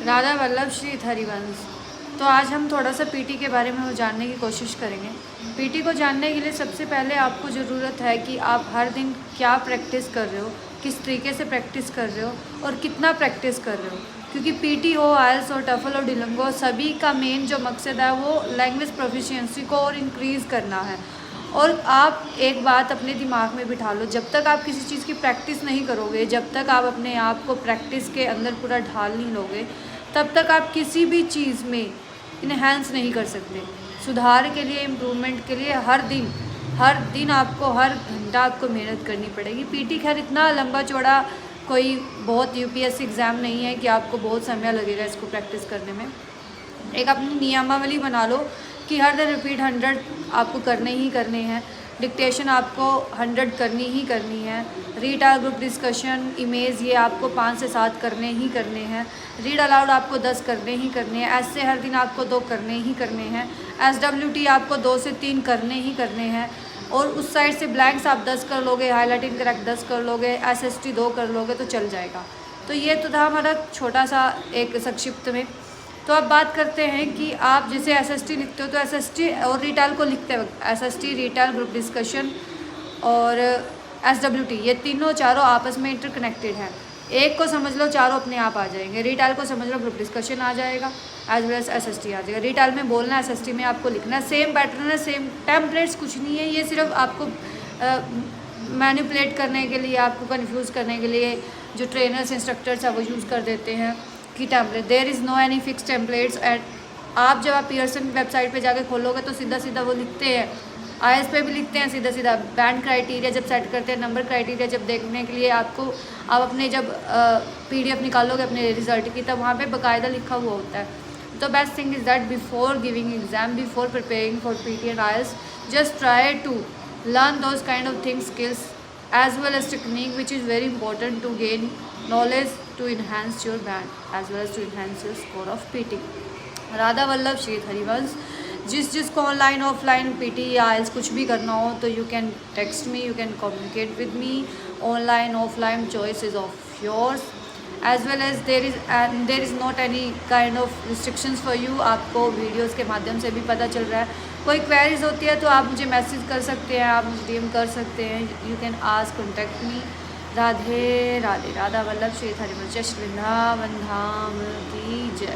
राधा वल्लभ श्री हरिवंश। तो आज हम थोड़ा सा पीटी के बारे में जानने की कोशिश करेंगे। पीटी को जानने के लिए सबसे पहले आपको ज़रूरत है कि आप हर दिन क्या प्रैक्टिस कर रहे हो, किस तरीके से प्रैक्टिस कर रहे हो और कितना प्रैक्टिस कर रहे हो। क्योंकि पीटी हो, आइल्स हो, टफल और डुओलिंगो, सभी का मेन जो मकसद है वो लैंग्वेज प्रोफिशिएंसी को और इंक्रीज़ करना है। और आप एक बात अपने दिमाग में बिठा लो, जब तक आप किसी चीज़ की प्रैक्टिस नहीं करोगे, जब तक आप अपने आप को प्रैक्टिस के अंदर पूरा ढाल नहीं लोगे, तब तक आप किसी भी चीज़ में इन्हेंस नहीं कर सकते। सुधार के लिए, इम्प्रूवमेंट के लिए हर दिन आपको, हर घंटा आपको मेहनत करनी पड़ेगी। पीटी खैर इतना लंबा चौड़ा कोई बहुत यूपीएससी एग्ज़ाम नहीं है कि आपको बहुत समय लगेगा इसको प्रैक्टिस करने में। एक अपनी नियमावली बना लो कि हर दिन रिपीट 100 आपको करने ही करने हैं। डिक्टेशन आपको 100 करनी ही करनी है। Read out, group discussion, image, ये आपको 5 से 7 करने ही करने हैं। रीड अलाउड आपको 10 करने ही करने हैं। ऐसे हर दिन आपको 2 करने ही करने हैं। SWT आपको 2 से 3 करने ही करने हैं। और उस साइड से ब्लैंक्स आप 10 कर लोगे, हाईलाइटिंग करेक्ट 10 कर लोगे, SST 2 कर लोगे तो चल जाएगा। तो ये तो था हमारा छोटा सा एक संक्षिप्त में। तो अब बात करते हैं कि आप जैसे SST लिखते हो तो SST और रिटेल को लिखते वक्त SST, रिटेल, ग्रुप डिस्कशन और SWT, ये चारों आपस में इंटरकनेक्टेड हैं। एक को समझ लो, चारों अपने आप आ जाएंगे। रिटेल को समझ लो, ग्रुप डिस्कशन आ जाएगा, एज वेल एज SST आ जाएगा। रिटेल में बोलना है, SST में आपको लिखना है। सेम पैटर्न है, सेम टेम्पलेट्स कुछ नहीं है। ये सिर्फ आपको मैनिपुलेट करने के लिए, आपको कन्फ्यूज़ करने के लिए जो ट्रेनर्स, इंस्ट्रक्टर्स है वो यूज़ कर देते हैं कि template, there is no any fix templates. And आप जब आप पियर्सन वेबसाइट पे जाके खोलोगे तो सीधा सीधा वो लिखते हैं, IS पे भी लिखते हैं सीधा सीधा बैंड क्राइटेरिया जब सेट करते हैं, नंबर क्राइटेरिया जब देखने के लिए आपको, आप अपने जब PDF निकालोगे अपने रिजल्ट की, तब वहाँ पे बाकायदा लिखा हुआ होता है। तो best thing is that before giving exam, before preparing for PT and IELTS, just try to learn those kind of things, skills as well as technique, which is very important to gain knowledge to enhance your band as well as to enhance your score of PT। Radha Vallabh Shri Harivansh. जिसको online offline PT या IELTS कुछ भी करना हो तो you can text me, you can communicate with me. Online offline choice is of yours as well as there is not any kind of restrictions for you. आपको videos के माध्यम से भी पता चल रहा है। कोई क्वेरीज होती है तो आप मुझे मैसेज कर सकते हैं, आप मुझे DM कर सकते हैं। You can ask, contact me. Radhe Radhe. Radha Vallabh Shri Harivansh. Vrindavan Dham की जय।